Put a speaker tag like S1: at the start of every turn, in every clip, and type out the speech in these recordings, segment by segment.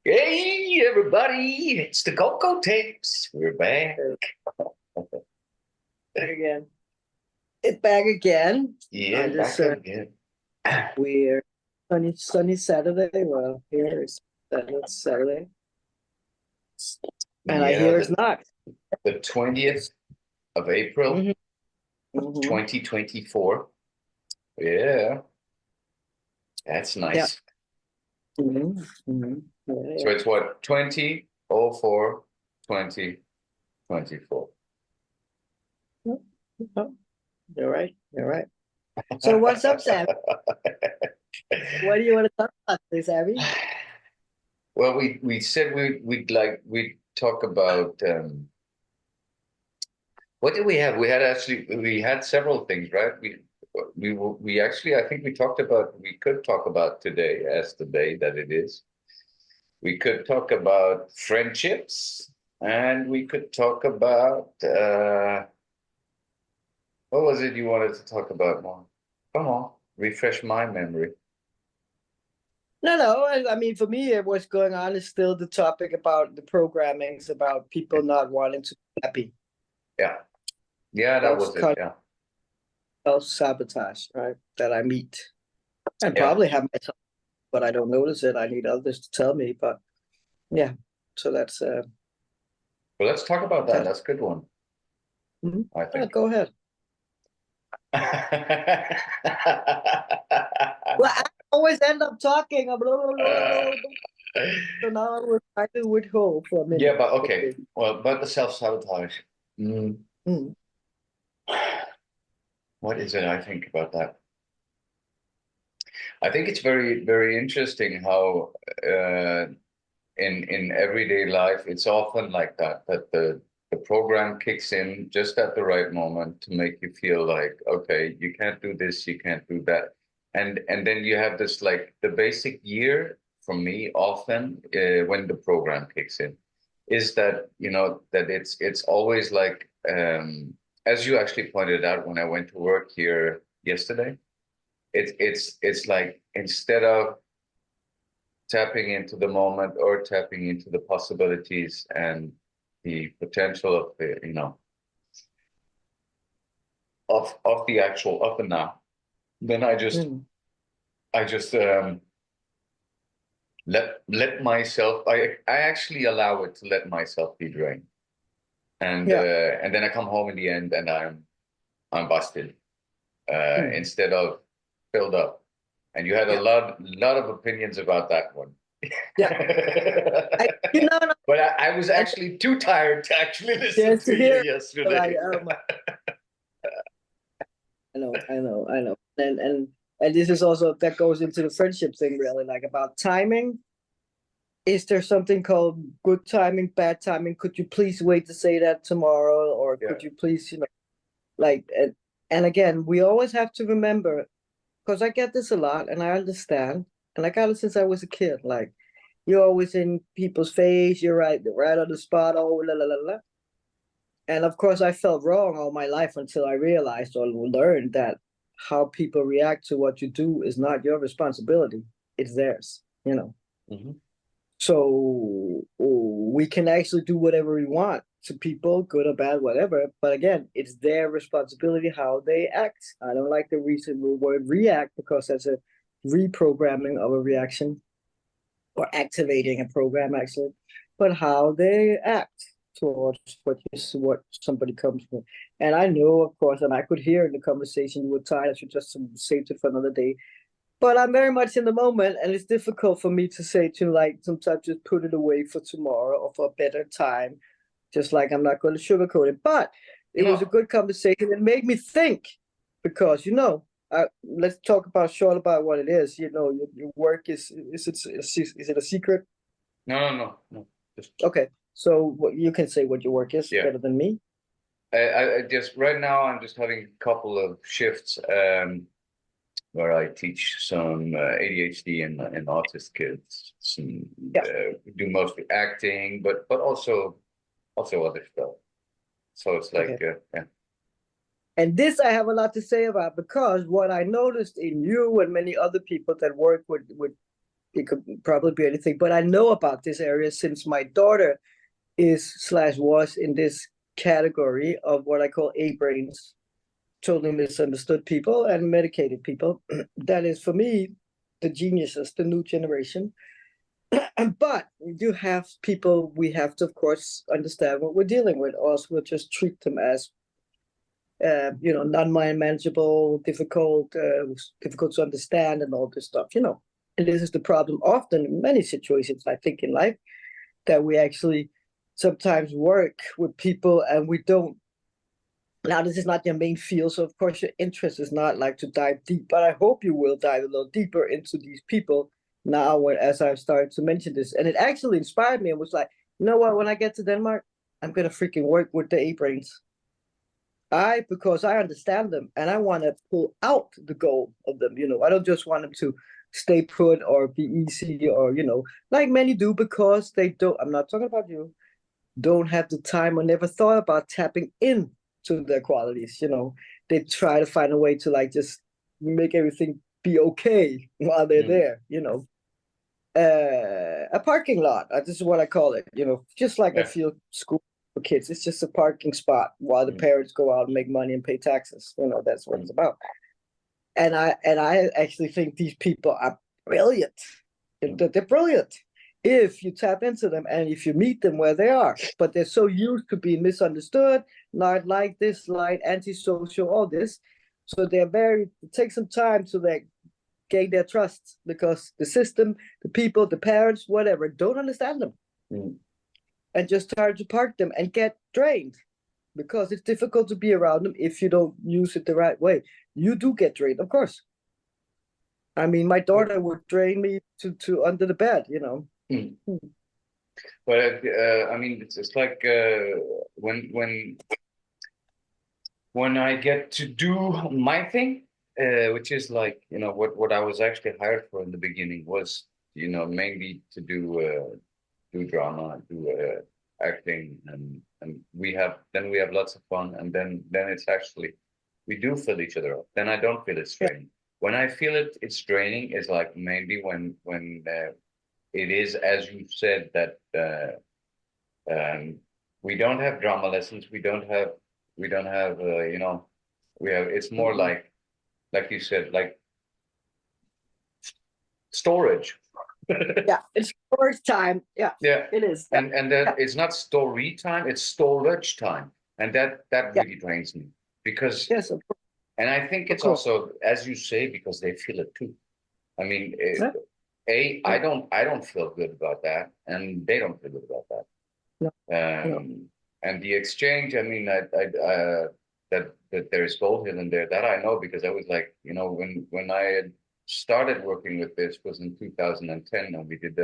S1: Hey, everybody, it's the Coco Tapes. We're back.
S2: Back again. It's back again.
S1: Yeah, back again.
S2: We're sunny Saturday. Well, here is Saturday. And I hear it's not.
S1: The 20th of April,
S2: Mm-hmm.
S1: 2024. Yeah, that's nice.
S2: Yeah. Mm-hmm. Yeah.
S1: So it's what, 2004, 2024.
S2: Oh, you're right. You're right. So what's up, Sam? What do you want to talk about today, Sammy?
S1: Well, we said we'd talk about what did we have? We had several things, right? We actually, I think we could talk about today as the day that it is. We could talk about friendships, and we could talk about what was it you wanted to talk about more? Come on, refresh my memory.
S2: No. I mean, for me, what's going on is still the topic about the programmings about people not wanting to be happy.
S1: Yeah, that was it. Yeah,
S2: Self-sabotage, right? That I meet and probably have myself, but I don't notice it. I need others to tell me. But yeah, so that's
S1: well, let's talk about that. That's a good one. I think.
S2: Go ahead. Well, I always end up talking. So now I will try to withhold for a minute.
S1: Yeah, but okay. Well, about the self-sabotage. What is it I think about that? I think it's very, very interesting how in everyday life it's often like that the program kicks in just at the right moment to make you feel like, okay, you can't do this, you can't do that. And then you have this, like, the basic year for me often when the program kicks in is that, that it's always like, as you actually pointed out when I went to work here yesterday, it's like, instead of tapping into the moment or tapping into the possibilities and the potential of the, of the actual, of the now, then I just let myself, I actually allow it to let myself be drained. And then I come home in the end and I'm busted instead of filled up. And you had a lot of opinions about that one.
S2: Yeah.
S1: But I was actually too tired to actually listen to you yesterday.
S2: I know. And this is also, that goes into the friendship thing, really, like about timing. Is there something called good timing, bad timing? Could you please wait to say that tomorrow? Or could you please, like, and again, we always have to remember, because I get this a lot and I understand, and I got it since I was a kid, like, you're always in people's face, you're right on the spot, oh, la la la la. And of course, I felt wrong all my life until I realized or learned that how people react to what you do is not your responsibility. It's theirs, So we can actually do whatever we want to people, good or bad, whatever. But again, it's their responsibility how they act. I don't like the recent word react, because that's a reprogramming of a reaction or activating a program, actually, but how they act towards what somebody comes with. And I know, of course, and I could hear in the conversation you were tired, I should just save it for another day. But I'm very much in the moment, and it's difficult for me to say to, like, sometimes just put it away for tomorrow or for a better time. Just like I'm not going to sugarcoat it. But it was a good conversation. It made me think, because, let's talk short about what it is. Your work is it a secret?
S1: No.
S2: Just... Okay. So you can say what your work is better than me.
S1: I just, right now, I'm just having a couple of shifts where I teach some ADHD and autistic kids. Do mostly acting, but also other stuff. So it's like,
S2: And this I have a lot to say about, because what I noticed in you and many other people that work with It could probably be anything. But I know about this area since my daughter is/was in this category of what I call A-brains, totally misunderstood people and medicated people. That is, for me, the geniuses, the new generation. But we do have people, we have to, of course, understand what we're dealing with, or else we'll just treat them as, non-mind manageable, difficult to understand, and all this stuff. And this is the problem often in many situations, I think, in life, that we actually sometimes work with people and we don't. Now, this is not your main field, so of course your interest is not like to dive deep, but I hope you will dive a little deeper into these people now as I've started to mention this. And it actually inspired me and was like, you know what, when I get to Denmark, I'm gonna freaking work with the A-brains. Because I understand them and I want to pull out the goal of them. I don't just want them to stay put or be easy or, like many do, because they don't, I'm not talking about you, don't have the time or never thought about tapping in to their qualities. They try to find a way to like just make everything be okay while they're there. A parking lot, this is what I call it. Just like I feel school for kids, it's just a parking spot while the parents go out and make money and pay taxes. That's what it's about. And I actually think these people are brilliant. They're brilliant if you tap into them and if you meet them where they are. But they're so used to being misunderstood, not like this, like antisocial, all this. So it takes some time to gain their trust, because the system, the people, the parents, whatever, don't understand them. And just start to park them and get drained, because it's difficult to be around them if you don't use it the right way. You do get drained, of course. I mean, my daughter would drain me to under the bed.
S1: But I mean, it's like when I get to do my thing, which is like, what I was actually hired for in the beginning was, mainly to do drama, do acting, and we have lots of fun, and then it's actually, we do fill each other up. Then I don't feel it's draining. When I feel it's draining is like maybe when it is, as you said, that we don't have drama lessons, we don't have we have, it's more like you said, like storage.
S2: Yeah, it's storage time. Yeah, it is.
S1: And then it's not story time, it's storage time, and that really drains me, because
S2: yes, of course.
S1: And I think it's also, as you say, because they feel it too. I mean, I don't feel good about that, and they don't feel good about that.
S2: No.
S1: And the exchange, I mean, that there's gold hidden there, that I know, because I was like, when I had started working with this was in 2010, and we did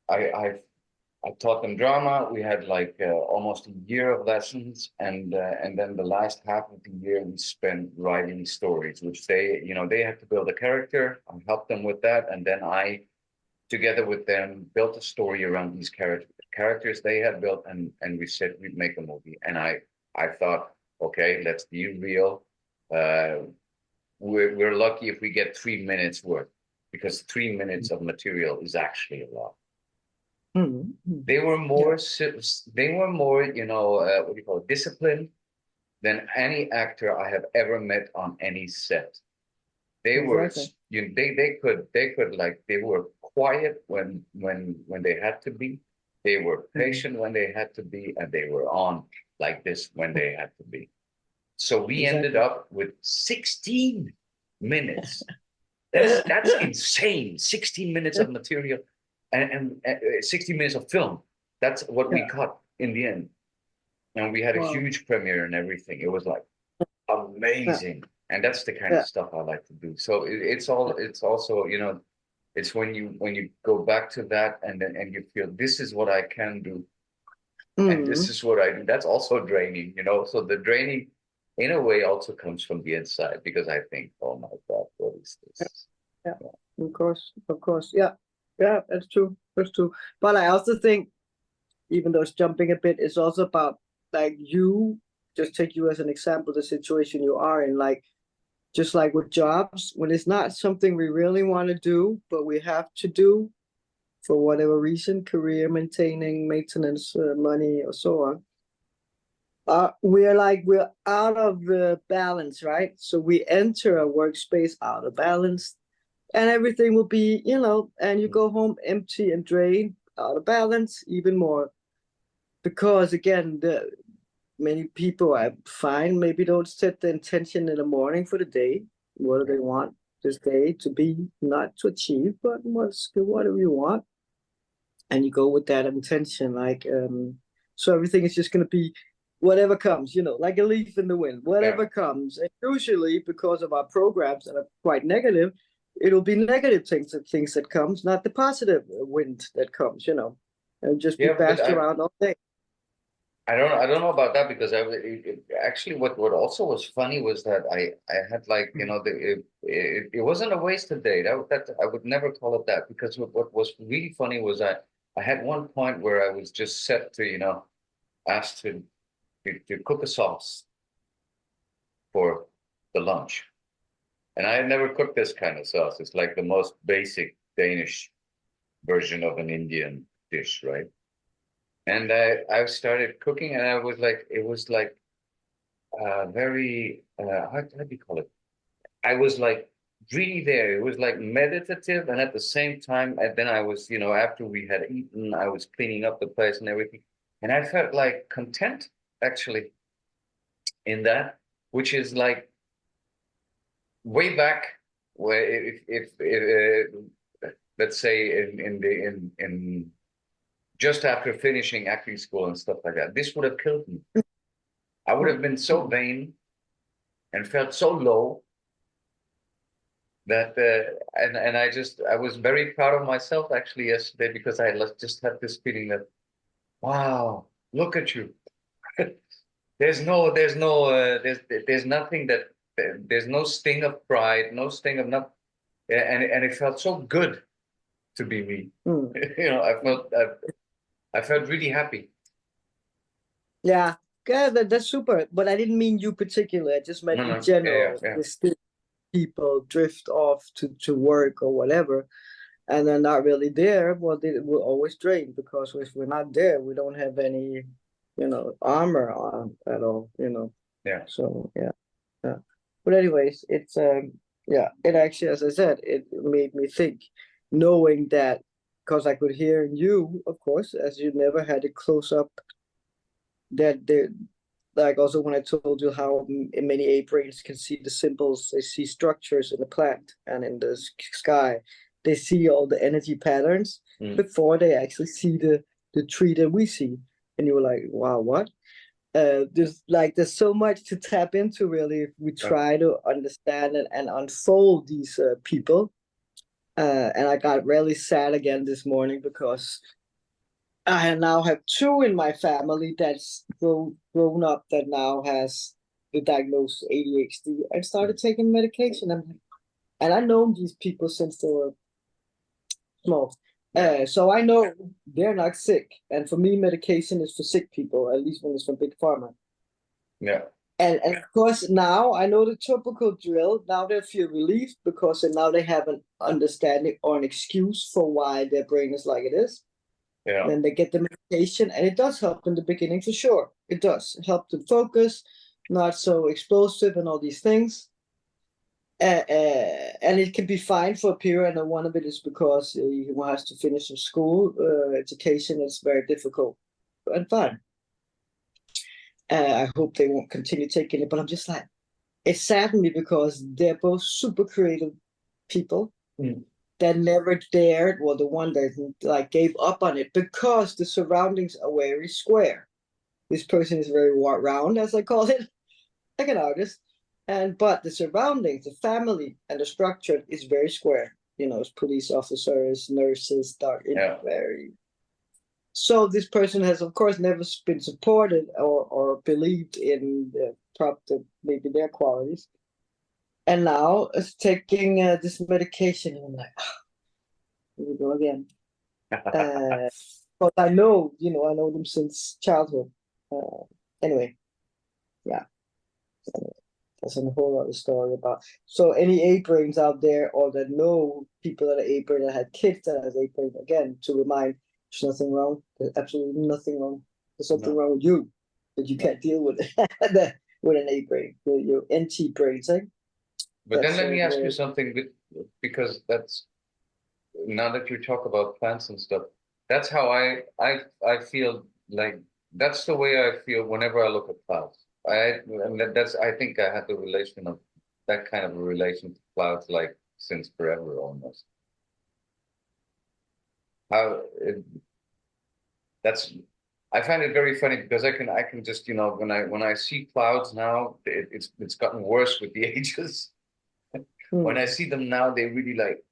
S1: I taught them drama. We had like almost a year of lessons, and then the last half of the year we spent writing stories, which they had to build a character. I helped them with that, and then I, together with them, built a story around these characters they had built, and we said we'd make a movie. And I thought, okay, let's be real. We're lucky if we get 3 minutes worth, because 3 minutes of material is actually a lot. They were more, what do you call it, disciplined than any actor I have ever met on any set. They were, they could like, they were quiet when they had to be. They were patient when they had to be, and they were on like this when they had to be. So we ended up with 16 minutes. That's insane. 16 minutes of material. And 60 minutes of film. That's what we cut in the end. And we had a huge premiere and everything. It was like amazing. And that's the kind of stuff I like to do. So it's also, it's when you go back to that, and you feel, this is what I can do. And this is what I do. That's also draining, So the draining, in a way, also comes from the inside, because I think, oh my God, what is this?
S2: Yeah. Of course. Yeah. Yeah, that's true. That's true. But I also think, even though it's jumping a bit, it's also about, like, just take you as an example, the situation you are in. Like, Just like with jobs, when it's not something we really want to do, but we have to do for whatever reason, career maintaining, maintenance, money, or so on. We're out of balance, right? So we enter a workspace out of balance, and everything will be, and you go home empty and drained, out of balance, even more. Because again, the many people I find maybe don't set the intention in the morning for the day. What do they want this day to be, not to achieve, but what do you want? And you go with that intention, so everything is just going to be whatever comes, like a leaf in the wind,
S1: Yeah.
S2: whatever comes. And usually, because of our programs that are quite negative, it'll be negative things that comes, not the positive wind that comes, and just be
S1: Yeah, but
S2: bashed around all day.
S1: I don't know about that because actually what also was funny was that I had like it wasn't a wasted day. That I would never call it that, because what was really funny was I had one point where I was just set to asked to cook a sauce for the lunch, and I had never cooked this kind of sauce. It's like the most basic Danish version of an Indian dish, right? And I started cooking, and I was like, it was like very how do you call it? I was like really there. It was like meditative, and at the same time, and then I was, after we had eaten, I was cleaning up the place and everything, and I felt like content actually in that, which is like way back where if let's say in just after finishing acting school and stuff like that, this would have killed me. I would have been so vain and felt so low that and I was very proud of myself actually yesterday, because just had this feeling that, wow, look at you. There's nothing that there's no sting of pride, no sting of nothing, and it felt so good to be me.
S2: Mm.
S1: I felt really happy.
S2: Yeah, yeah, that's super. But I didn't mean you particular. I just meant
S1: No,
S2: in
S1: no, yeah,
S2: general.
S1: yeah,
S2: This people drift off to work or whatever, and they're not really there. Well, they will always drain, because if we're not there, we don't have any, armor on at all.
S1: yeah,
S2: So yeah, yeah. But anyways, yeah, it actually, as I said, it made me think, knowing that, because I could hear in you, of course, as you never had it close up, that there, like also when I told you how many A-brains can see the symbols, they see structures in the plant and in the sky. They see all the energy patterns before they actually see the tree that we see. And you were like, wow, what? There's so much to tap into, really, if we
S1: yeah,
S2: try to understand and unfold these people. And I got really sad again this morning, because I now have two in my family that's grown up, that now has the diagnosed ADHD, and started taking medication. And I know these people since they were small.
S1: yeah,
S2: So I know they're not sick. And for me, medication is for sick people, at least when it's from Big Pharma.
S1: yeah,
S2: And of course, now I know the typical drill. Now they feel relieved, because now they have an understanding or an excuse for why their brain is like it is.
S1: yeah.
S2: Then they get the medication, and it does help in the beginning for sure. It does help to focus, not so explosive, and all these things. And it can be fine for a period, and one of it is because he has to finish some school education. It's very difficult and fine. I hope they won't continue taking it, but I'm just like, it saddened me, because they're both super creative people that never dared, well, the one that like gave up on it, because the surroundings are very square. This person is very round, as I call it, like an artist, but the surroundings, the family, and the structure is very square. It's police officers, nurses,
S1: Yeah.
S2: very. So this person has, of course, never been supported or believed in maybe their qualities, and now is taking this medication, and I'm like, oh, here we go again. But I know them since childhood. Anyway, yeah. That's a whole other story about. So any A-brains out there or that know people that are A-brain that had kids that has A-brain, again, to remind, there's nothing wrong. There's absolutely nothing wrong. There's something
S1: No,
S2: wrong with you that you
S1: no.
S2: can't deal with with an A-brain. Your NT brains, eh?
S1: But then
S2: That's
S1: let me ask you
S2: where
S1: something because that's now that you talk about plants and stuff, that's how I feel like that's the way I feel whenever I look at clouds. And that's I think I had the relation of that kind of a relation to clouds like since forever almost. How it, that's I find it very funny because I can just when I see clouds now it's gotten worse with the ages. When I
S2: hmm.
S1: see them now, they really like,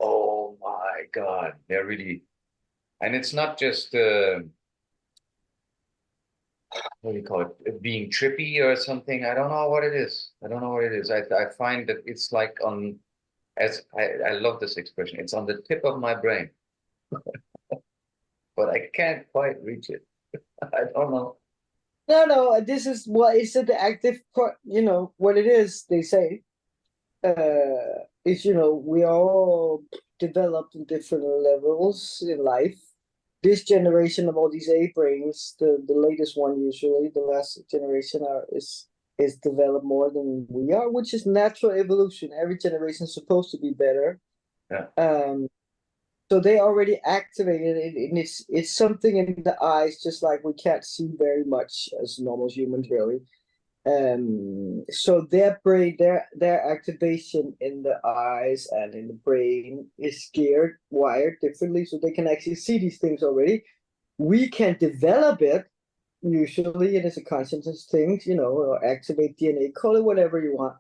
S1: oh my God, they're really, and it's not just what do you call it, being trippy or something. I don't know what it is. I don't know what it is. I find that it's like on, as I love this expression, it's on the tip of my brain, but I can't quite reach it. I don't know.
S2: No, no, this is what is it the active part, what it is, they say. Is we all developed in different levels in life. This generation of all these A brains, the latest one usually, the last generation is developed more than we are, which is natural evolution. Every generation is supposed to be better.
S1: Yeah.
S2: So they already activated it, and it's something in the eyes, just like we can't see very much as normal humans, really. So their brain, their activation in the eyes and in the brain is geared, wired differently, so they can actually see these things already. We can develop it. Usually, it is a consciousness thing, or activate DNA, call it whatever you want.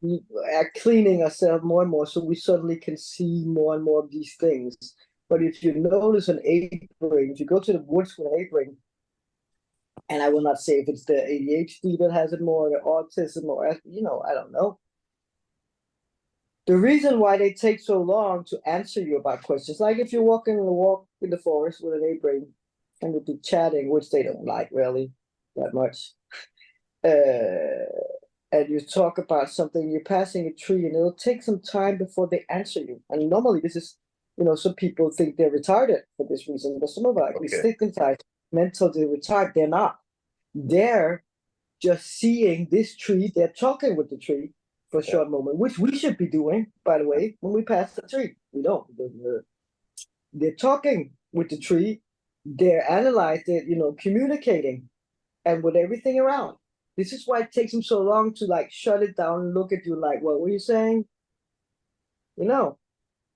S2: We are cleaning ourselves more and more, so we suddenly can see more and more of these things. But if you notice an A brain, if you go to the woods with an A brain, and I will not say if it's the ADHD that has it more, the autism, or I don't know. The reason why they take so long to answer you about questions, like if you're walking a walk in the forest with an A brain and you'll be chatting, which they don't like really that much, and you talk about something, you're passing a tree, and it'll take some time before they answer you. And normally, this is, some people think they're retarded for this reason, but some of us actually
S1: Okay.
S2: stigmatized, mentally retarded. They're not. They're just seeing this tree, they're talking with the tree for a
S1: Yeah.
S2: short moment, which we should be doing, by the way, when we pass the tree. We don't. They're talking with the tree, they're analyzing, communicating, and with everything around. This is why it takes them so long to like shut it down and look at you like, what were you saying? You know,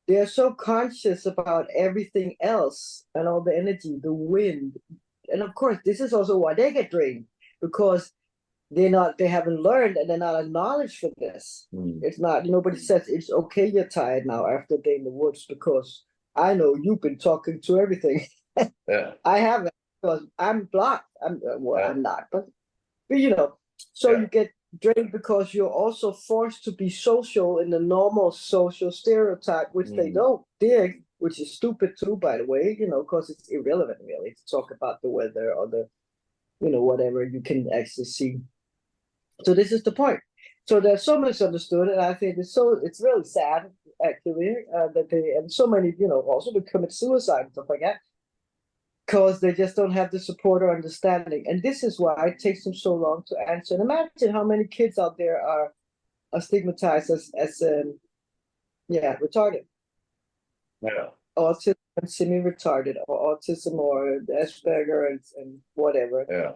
S2: they're so conscious about everything else and all the energy, the wind. And of course, this is also why they get drained because they haven't learned and they're not acknowledged for this.
S1: Mm.
S2: It's not, nobody says it's okay you're tired now after a day in the woods because I know you've been talking to everything.
S1: Yeah.
S2: I haven't because I'm blocked. Well,
S1: Yeah.
S2: I'm not, but so
S1: Yeah.
S2: you get drained because you're also forced to be social in the normal social stereotype, which they
S1: Mm.
S2: don't dig, which is stupid too, by the way, because it's irrelevant really to talk about the weather or the, whatever you can actually see. So this is the point. So they're so misunderstood, and I think it's really sad actually that they and so many also they commit suicide and stuff like that because they just don't have the support or understanding. And this is why it takes them so long to answer. And imagine how many kids out there are stigmatized as yeah, retarded,
S1: Yeah.
S2: autism, semi-retarded, or autism or Asperger and whatever,
S1: Yeah.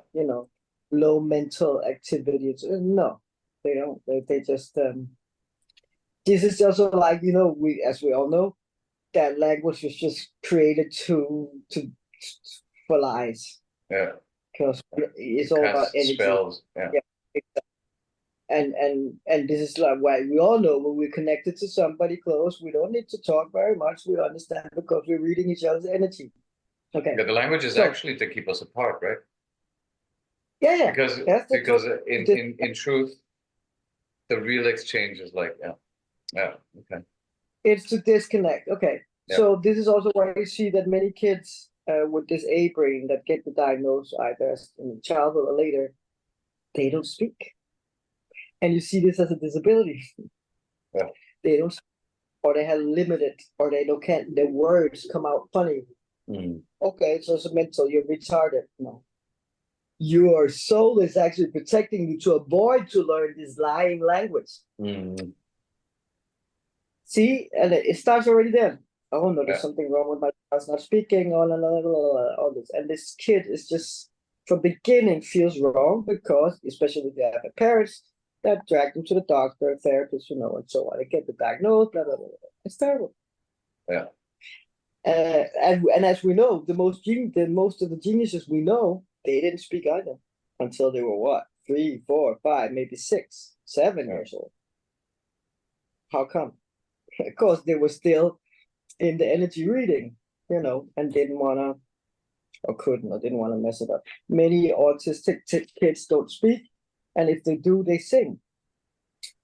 S2: low mental activity. No, they don't. They just this is also like we as we all know that language was just created to for lies
S1: Yeah.
S2: because
S1: To
S2: it's all about
S1: cast
S2: energy.
S1: spells. Yeah.
S2: Yeah, and this is like why we all know when we're connected to somebody close, we don't need to talk very much. We understand because we're reading each other's energy. Okay,
S1: Yeah. The language is
S2: so
S1: actually to keep us apart, right?
S2: yeah, yeah,
S1: Because
S2: that's the
S1: because
S2: total.
S1: in truth, the real exchange is like, yeah. Yeah. Okay.
S2: It's to disconnect. Okay,
S1: Yeah.
S2: so this is also why you see that many kids with this A brain that get the diagnosis either in childhood or later, they don't speak. and you see this as a disability.
S1: Yeah.
S2: They don't, or they have limited, or they don't can't. Their words come out funny. Okay, so it's mental. You're retarded. No, your soul is actually protecting you to avoid to learn this lying language. See, and it starts already there. Oh no, there's something wrong with my child's not speaking. Oh, all this, and this kid is just from beginning feels wrong because, especially if they have parents that drag them to the doctor, therapist, and so on. They get the diagnosis. Blah blah blah. It's terrible.
S1: Yeah.
S2: And as we know, most of the geniuses we know, they didn't speak either until they were what, 3, 4, 5, maybe 6, 7 years old. How come? Because they were still in the energy reading, and didn't want to, or couldn't, or didn't want to mess it up. Many autistic kids don't speak, and if they do, they sing,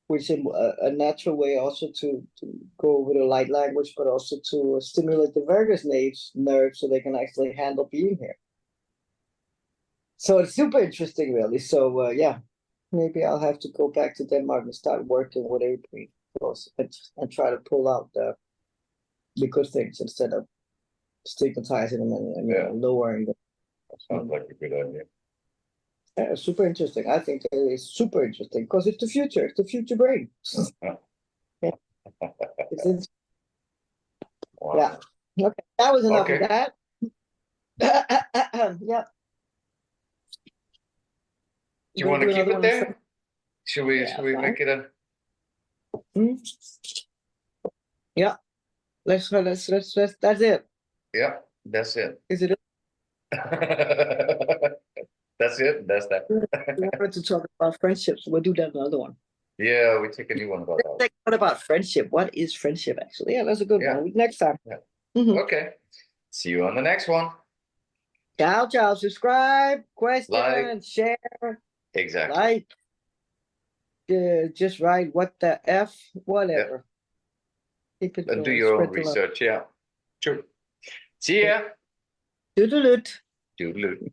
S2: which is a natural way also to go over the light language, but also to stimulate the vagus nerves so they can actually handle being here. So it's super interesting, really. So yeah, maybe I'll have to go back to Denmark and start working with April and try to pull out the good things instead of stigmatizing them and lowering them.
S1: That sounds like a good idea.
S2: Yeah, super interesting. I think it's super interesting because it's the future. It's the future brain. Yeah.
S1: Wow.
S2: Yeah. Okay. That was enough of that. Yeah.
S1: Do you want to keep it there? Should we make it a?
S2: Yeah. Let's. That's it.
S1: Yeah, that's it.
S2: Is it?
S1: That's it. That's that.
S2: We wanted to talk about friendships. We'll do that another one.
S1: Yeah, we take a new one about that.
S2: What about friendship? What is friendship actually? Yeah, that's a good one. Next time.
S1: Yeah. Okay. See you on the next one.
S2: Ciao, ciao. Subscribe, question, share.
S1: Exactly.
S2: Like. Just write what the F, whatever.
S1: Keep it going. Do your own research. Yeah. True. See ya.
S2: Doodle-oot.
S1: Doodle-oot.